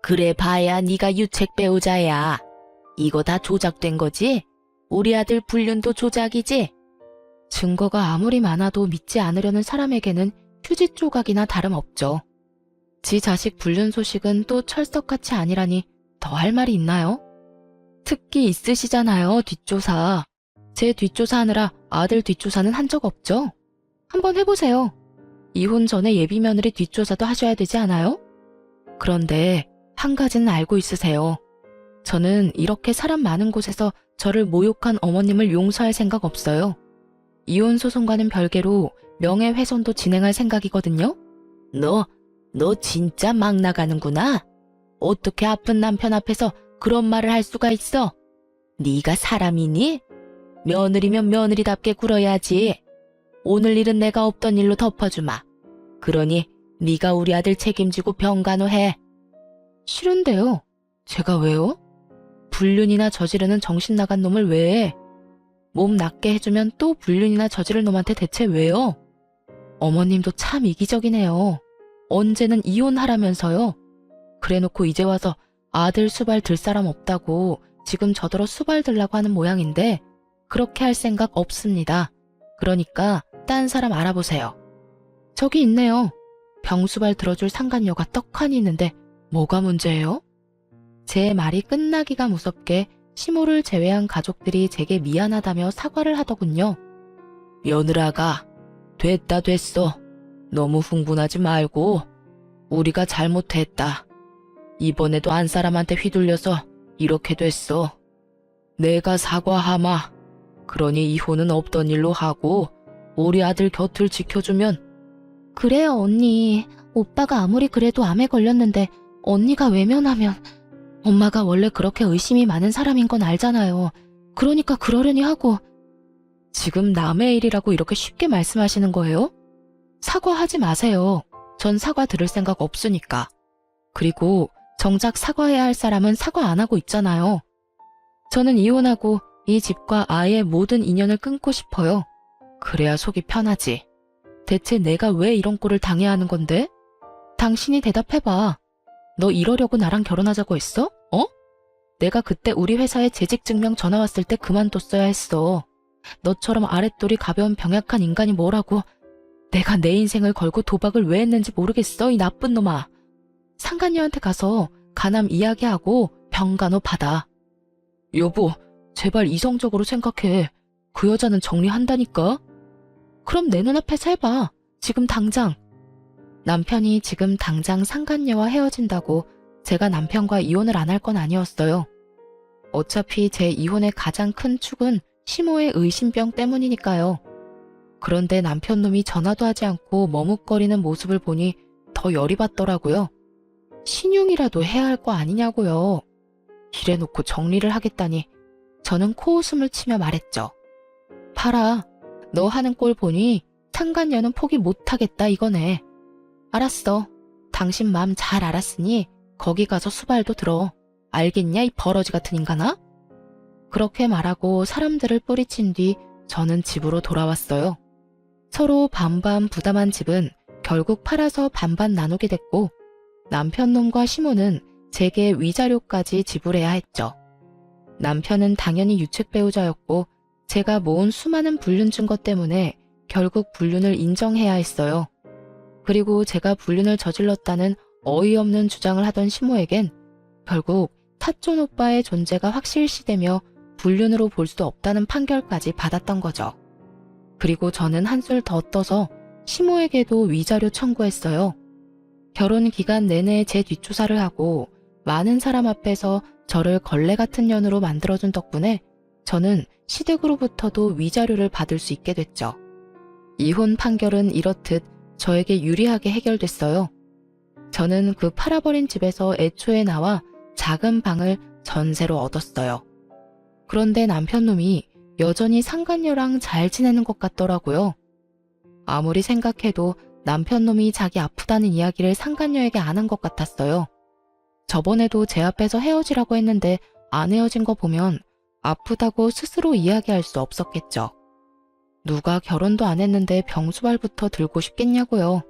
[SPEAKER 1] 그래 봐야 네가 유책 배우자야. 이거 다 조작된 거지? 우리 아들 불륜도 조작이지? 증거가 아무리 많아도 믿지 않으려는 사람에게는 휴지 조각이나 다름없죠. 지 자식 불륜 소식은 또 철석같이 아니라니 더 할 말이 있나요? 특기 있으시잖아요, 뒷조사. 제 뒷조사하느라 아들 뒷조사는 한 적 없죠? 한번 해보세요. 이혼 전에 예비 며느리 뒷조사도 하셔야 되지 않아요? 그런데 한 가지는 알고 있으세요. 저는 이렇게 사람 많은 곳에서 저를 모욕한 어머님을 용서할 생각 없어요. 이혼 소송과는 별개로 명예훼손도 진행할 생각이거든요. 너 진짜 막 나가는구나. 어떻게 아픈 남편 앞에서 그런 말을 할 수가 있어? 네가 사람이니? 며느리면 며느리답게 굴어야지. 오늘 일은 내가 없던 일로 덮어주마. 그러니 네가 우리 아들 책임지고 병간호해. 싫은데요. 제가 왜요? 불륜이나 저지르는 정신 나간 놈을 왜 해? 몸 낫게 해주면 또 불륜이나 저지를 놈한테 대체 왜요? 어머님도 참 이기적이네요. 언제는 이혼하라면서요. 그래놓고 이제 와서 아들 수발 들 사람 없다고 지금 저더러 수발 들라고 하는 모양인데 그렇게 할 생각 없습니다. 그러니까 딴 사람 알아보세요. 저기 있네요. 병수발 들어줄 상간녀가 떡하니 있는데 뭐가 문제예요? 제 말이 끝나기가 무섭게 시모를 제외한 가족들이 제게 미안하다며 사과를 하더군요. 며느라가 됐어. 너무 흥분하지 말고 우리가 잘못했다. 이번에도 안 사람한테 휘둘려서 이렇게 됐어. 내가 사과하마. 그러니 이혼은 없던 일로 하고 우리 아들 곁을 지켜주면. 그래요 언니. 오빠가 아무리 그래도 암에 걸렸는데 언니가 외면하면. 엄마가 원래 그렇게 의심이 많은 사람인 건 알잖아요. 그러니까 그러려니 하고. 지금 남의 일이라고 이렇게 쉽게 말씀하시는 거예요? 사과하지 마세요. 전 사과 들을 생각 없으니까. 그리고 정작 사과해야 할 사람은 사과 안 하고 있잖아요. 저는 이혼하고 이 집과 아이의 모든 인연을 끊고 싶어요. 그래야 속이 편하지. 대체 내가 왜 이런 꼴을 당해야 하는 건데? 당신이 대답해봐. 너 이러려고 나랑 결혼하자고 했어? 어? 내가 그때 우리 회사에 재직증명 전화 왔을 때 그만뒀어야 했어. 너처럼 아랫돌이 가벼운 병약한 인간이 뭐라고. 내가 내 인생을 걸고 도박을 왜 했는지 모르겠어, 이 나쁜 놈아. 상간녀한테 가서 간암 이야기하고 병간호 받아. 여보, 제발 이성적으로 생각해. 그 여자는 정리한다니까. 그럼 내 눈앞에서 해봐. 지금 당장. 남편이 지금 당장 상간녀와 헤어진다고 제가 남편과 이혼을 안 할 건 아니었어요. 어차피 제 이혼의 가장 큰 축은 시모의 의심병 때문이니까요. 그런데 남편놈이 전화도 하지 않고 머뭇거리는 모습을 보니 더 열이 받더라고요. 신용이라도 해야 할 거 아니냐고요. 이래놓고 정리를 하겠다니. 저는 코웃음을 치며 말했죠. 봐라, 너 하는 꼴 보니 상간녀는 포기 못하겠다 이거네. 알았어. 당신 마음 잘 알았으니 거기 가서 수발도 들어. 알겠냐, 이 버러지 같은 인간아? 그렇게 말하고 사람들을 뿌리친 뒤 저는 집으로 돌아왔어요. 서로 반반 부담한 집은 결국 팔아서 반반 나누게 됐고 남편놈과 시모는 제게 위자료까지 지불해야 했죠. 남편은 당연히 유책 배우자였고 제가 모은 수많은 불륜 증거 때문에 결국 불륜을 인정해야 했어요. 그리고 제가 불륜을 저질렀다는 어이없는 주장을 하던 시모에겐 결국 타촌 오빠의 존재가 확실시되며 불륜으로 볼 수 없다는 판결까지 받았던 거죠. 그리고 저는 한술 더 떠서 시모에게도 위자료 청구했어요. 결혼 기간 내내 제 뒷조사를 하고 많은 사람 앞에서 저를 걸레 같은 년으로 만들어준 덕분에 저는 시댁으로부터도 위자료를 받을 수 있게 됐죠. 이혼 판결은 이렇듯 저에게 유리하게 해결됐어요. 저는 그 팔아버린 집에서 애초에 나와 작은 방을 전세로 얻었어요. 그런데 남편놈이 여전히 상간녀랑 잘 지내는 것 같더라고요. 아무리 생각해도 남편놈이 자기 아프다는 이야기를 상간녀에게 안 한 것 같았어요. 저번에도 제 앞에서 헤어지라고 했는데 안 헤어진 거 보면 아프다고 스스로 이야기할 수 없었겠죠. 누가 결혼도 안 했는데 병수발부터 들고 싶겠냐고요.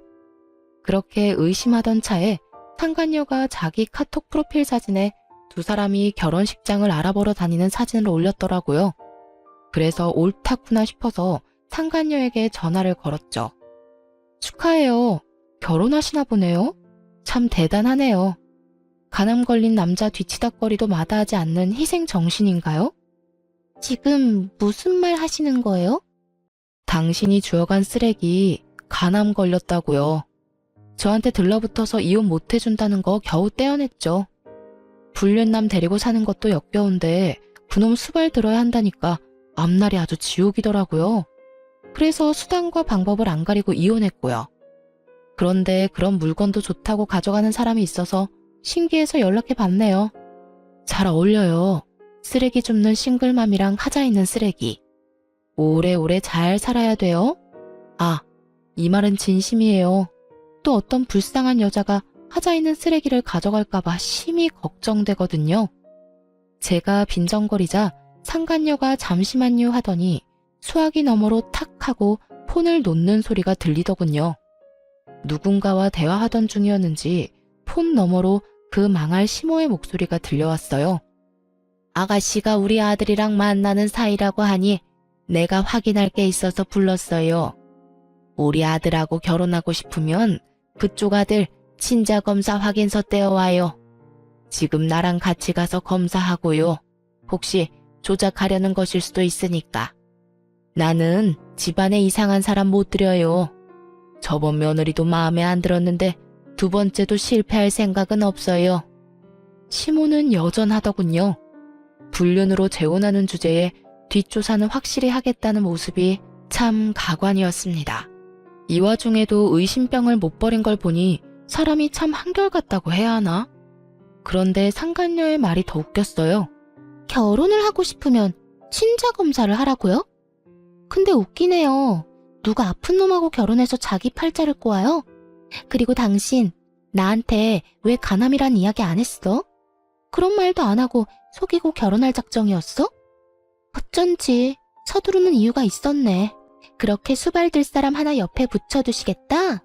[SPEAKER 1] 그렇게 의심하던 차에 상간녀가 자기 카톡 프로필 사진에 두 사람이 결혼식장을 알아보러 다니는 사진을 올렸더라고요. 그래서 옳다구나 싶어서 상간녀에게 전화를 걸었죠. 축하해요. 결혼하시나 보네요. 참 대단하네요. 간암 걸린 남자 뒤치다꺼리도 마다하지 않는 희생 정신인가요?
[SPEAKER 2] 지금 무슨 말 하시는 거예요?
[SPEAKER 1] 당신이 주워간 쓰레기 간암 걸렸다고요. 저한테 들러붙어서 이혼 못 해준다는 거 겨우 떼어냈죠. 불륜남 데리고 사는 것도 역겨운데 그놈 수발 들어야 한다니까 앞날이 아주 지옥이더라고요. 그래서 수단과 방법을 안 가리고 이혼했고요. 그런데 그런 물건도 좋다고 가져가는 사람이 있어서 신기해서 연락해 봤네요. 잘 어울려요. 쓰레기 줍는 싱글맘이랑 하자 있는 쓰레기. 오래오래 잘 살아야 돼요. 아, 이 말은 진심이에요. 또 어떤 불쌍한 여자가 하자 있는 쓰레기를 가져갈까봐 심히 걱정되거든요. 제가 빈정거리자 상간녀가 잠시만요 하더니 수화기 너머로 탁 하고 폰을 놓는 소리가 들리더군요. 누군가와 대화하던 중이었는지 폰 너머로 그 망할 시모의 목소리가 들려왔어요. 아가씨가 우리 아들이랑 만나는 사이라고 하니 내가 확인할 게 있어서 불렀어요. 우리 아들하고 결혼하고 싶으면 그쪽 아들 친자 검사 확인서 떼어와요. 지금 나랑 같이 가서 검사하고요. 혹시 조작하려는 것일 수도 있으니까. 나는 집안에 이상한 사람 못 들여요. 저번 며느리도 마음에 안 들었는데 두 번째도 실패할 생각은 없어요. 시모는 여전하더군요. 불륜으로 재혼하는 주제에 뒷조사는 확실히 하겠다는 모습이 참 가관이었습니다. 이 와중에도 의심병을 못 버린 걸 보니 사람이 참 한결같다고 해야 하나? 그런데 상간녀의 말이 더 웃겼어요.
[SPEAKER 2] 결혼을 하고 싶으면 친자 검사를 하라고요? 근데 웃기네요. 누가 아픈 놈하고 결혼해서 자기 팔자를 꼬아요? 그리고 당신 나한테 왜 간암이란 이야기 안 했어? 그런 말도 안 하고 속이고 결혼할 작정이었어? 어쩐지 서두르는 이유가 있었네. 그렇게 수발들 사람 하나 옆에 붙여두시겠다?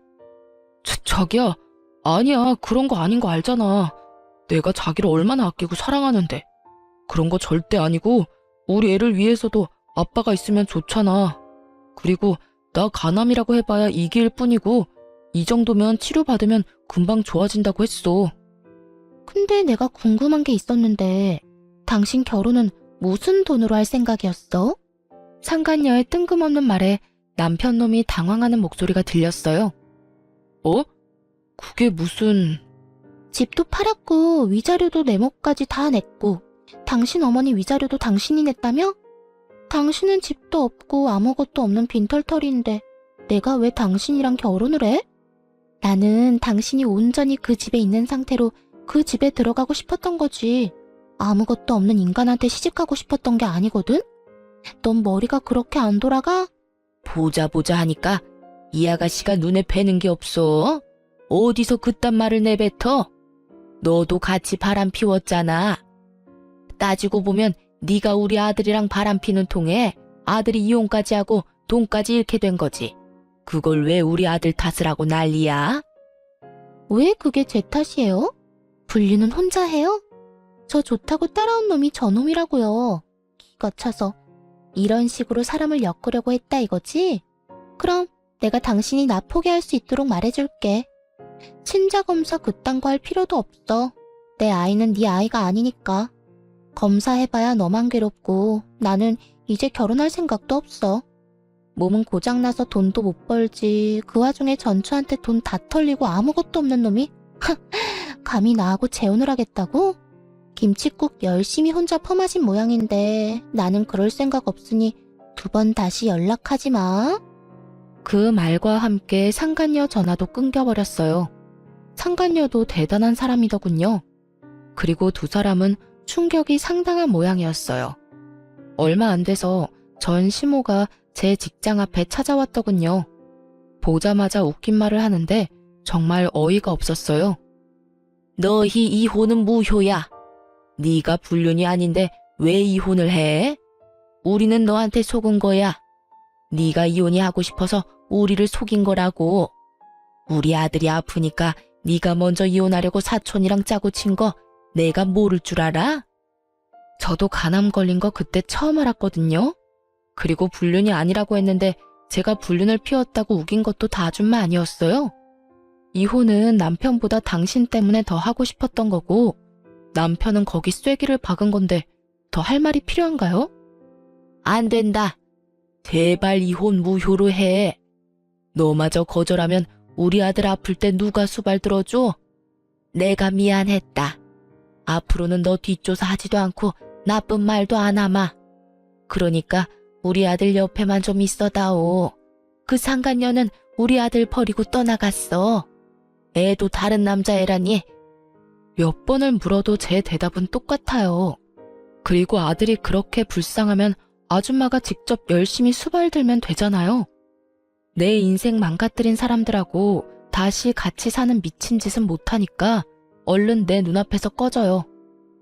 [SPEAKER 1] 자기야, 아니야. 그런 거 아닌 거 알잖아. 내가 자기를 얼마나 아끼고 사랑하는데. 그런 거 절대 아니고 우리 애를 위해서도 아빠가 있으면 좋잖아. 그리고 나 간암이라고 해봐야 이기일 뿐이고 이 정도면 치료받으면 금방 좋아진다고 했어.
[SPEAKER 2] 근데 내가 궁금한 게 있었는데 당신 결혼은 무슨 돈으로 할 생각이었어?
[SPEAKER 1] 상간녀의 뜬금없는 말에 남편 놈이 당황하는 목소리가 들렸어요. 어? 그게 무슨...
[SPEAKER 2] 집도 팔았고 위자료도 내 몫까지 다 냈고 당신 어머니 위자료도 당신이 냈다며? 당신은 집도 없고 아무것도 없는 빈털터리인데 내가 왜 당신이랑 결혼을 해? 나는 당신이 온전히 그 집에 있는 상태로 그 집에 들어가고 싶었던 거지. 아무것도 없는 인간한테 시집가고 싶었던 게 아니거든? 넌 머리가 그렇게 안 돌아가?
[SPEAKER 1] 보자 하니까 이 아가씨가 눈에 뵈는 게 없어. 어디서 그딴 말을 내뱉어? 너도 같이 바람 피웠잖아. 따지고 보면 네가 우리 아들이랑 바람 피는 통에 아들이 이혼까지 하고 돈까지 잃게 된 거지. 그걸 왜 우리 아들 탓을 하고 난리야?
[SPEAKER 2] 왜 그게 제 탓이에요? 분류는 혼자 해요? 저 좋다고 따라온 놈이 저놈이라고요. 기가 차서. 이런 식으로 사람을 엮으려고 했다 이거지? 그럼 내가 당신이 나 포기할 수 있도록 말해줄게. 친자검사 그딴 거 할 필요도 없어. 내 아이는 네 아이가 아니니까. 검사해봐야 너만 괴롭고 나는 이제 결혼할 생각도 없어. 몸은 고장나서 돈도 못 벌지. 그 와중에 전처한테 돈 다 털리고 아무것도 없는 놈이 감히 나하고 재혼을 하겠다고? 김칫국 열심히 혼자 퍼마신 모양인데 나는 그럴 생각 없으니 2번 다시 연락하지 마.
[SPEAKER 1] 그 말과 함께 상간녀 전화도 끊겨버렸어요. 상간녀도 대단한 사람이더군요. 그리고 두 사람은 충격이 상당한 모양이었어요. 얼마 안 돼서 전 시모가 제 직장 앞에 찾아왔더군요. 보자마자 웃긴 말을 하는데 정말 어이가 없었어요. 너희 이혼은 무효야. 네가 불륜이 아닌데 왜 이혼을 해? 우리는 너한테 속은 거야. 네가 이혼이 하고 싶어서 우리를 속인 거라고. 우리 아들이 아프니까 네가 먼저 이혼하려고 사촌이랑 짜고 친 거 내가 모를 줄 알아? 저도 간암 걸린 거 그때 처음 알았거든요. 그리고 불륜이 아니라고 했는데 제가 불륜을 피웠다고 우긴 것도 다 아줌마 아니었어요? 이혼은 남편보다 당신 때문에 더 하고 싶었던 거고 남편은 거기 쐐기를 박은 건데 더 할 말이 필요한가요? 안 된다. 제발 이혼 무효로 해. 너마저 거절하면 우리 아들 아플 때 누가 수발 들어줘? 내가 미안했다. 앞으로는 너 뒷조사 하지도 않고 나쁜 말도 안 하마. 그러니까 우리 아들 옆에만 좀 있어다오. 그 상간녀는 우리 아들 버리고 떠나갔어. 애도 다른 남자애라니. 몇 번을 물어도 제 대답은 똑같아요. 그리고 아들이 그렇게 불쌍하면 아줌마가 직접 열심히 수발 들면 되잖아요. 내 인생 망가뜨린 사람들하고 다시 같이 사는 미친 짓은 못하니까 얼른 내 눈앞에서 꺼져요.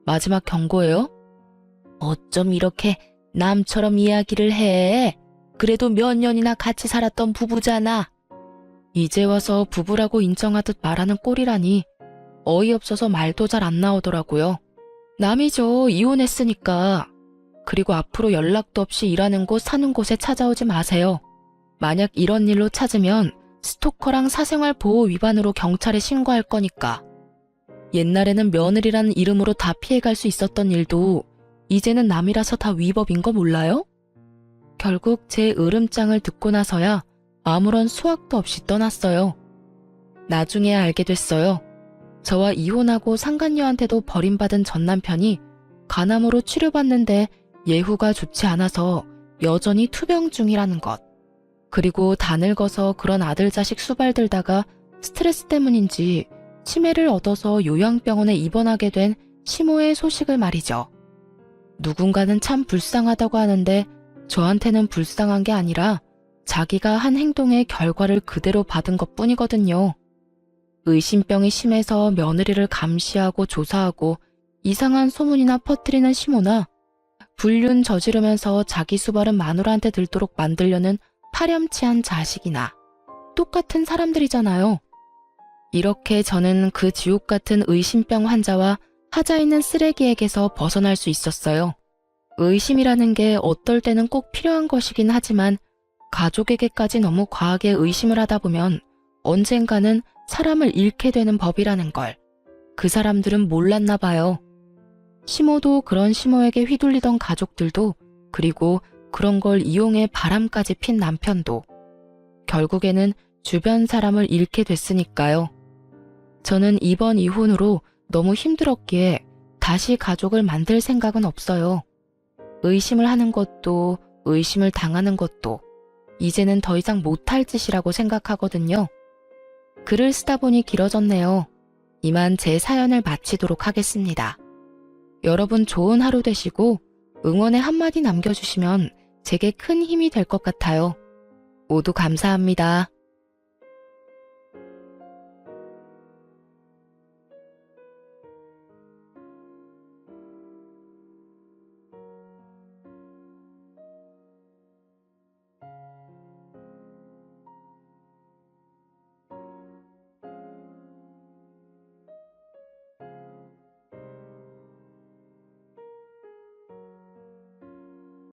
[SPEAKER 1] 마지막 경고예요. 어쩜 이렇게 남처럼 이야기를 해. 그래도 몇 년이나 같이 살았던 부부잖아. 이제 와서 부부라고 인정하듯 말하는 꼴이라니 어이없어서 말도 잘 안 나오더라고요. 남이죠. 이혼했으니까. 그리고 앞으로 연락도 없이 일하는 곳 사는 곳에 찾아오지 마세요. 만약 이런 일로 찾으면 스토커랑 사생활 보호 위반으로 경찰에 신고할 거니까. 옛날에는 며느리라는 이름으로 다 피해갈 수 있었던 일도 이제는 남이라서 다 위법인 거 몰라요? 결국 제 으름장을 듣고 나서야 아무런 수확도 없이 떠났어요. 나중에 알게 됐어요. 저와 이혼하고 상간녀한테도 버림받은 전 남편이 간암으로 치료받는데 예후가 좋지 않아서 여전히 투병 중이라는 것. 그리고 다 늙어서 그런 아들 자식 수발들다가 스트레스 때문인지 치매를 얻어서 요양병원에 입원하게 된 시모의 소식을 말이죠. 누군가는 참 불쌍하다고 하는데 저한테는 불쌍한 게 아니라 자기가 한 행동의 결과를 그대로 받은 것뿐이거든요. 의심병이 심해서 며느리를 감시하고 조사하고 이상한 소문이나 퍼뜨리는 시모나 불륜 저지르면서 자기 수발은 마누라한테 들도록 만들려는 파렴치한 자식이나 똑같은 사람들이잖아요. 이렇게 저는 그 지옥 같은 의심병 환자와 하자 있는 쓰레기에게서 벗어날 수 있었어요. 의심이라는 게 어떨 때는 꼭 필요한 것이긴 하지만 가족에게까지 너무 과하게 의심을 하다 보면 언젠가는 사람을 잃게 되는 법이라는 걸 그 사람들은 몰랐나 봐요. 시모도 그런 시모에게 휘둘리던 가족들도 그리고 그런 걸 이용해 바람까지 핀 남편도 결국에는 주변 사람을 잃게 됐으니까요. 저는 이번 이혼으로 너무 힘들었기에 다시 가족을 만들 생각은 없어요. 의심을 하는 것도 의심을 당하는 것도 이제는 더 이상 못할 짓이라고 생각하거든요. 글을 쓰다 보니 길어졌네요. 이만 제 사연을 마치도록 하겠습니다. 여러분 좋은 하루 되시고 응원의 한마디 남겨주시면 제게 큰 힘이 될 것 같아요. 모두 감사합니다.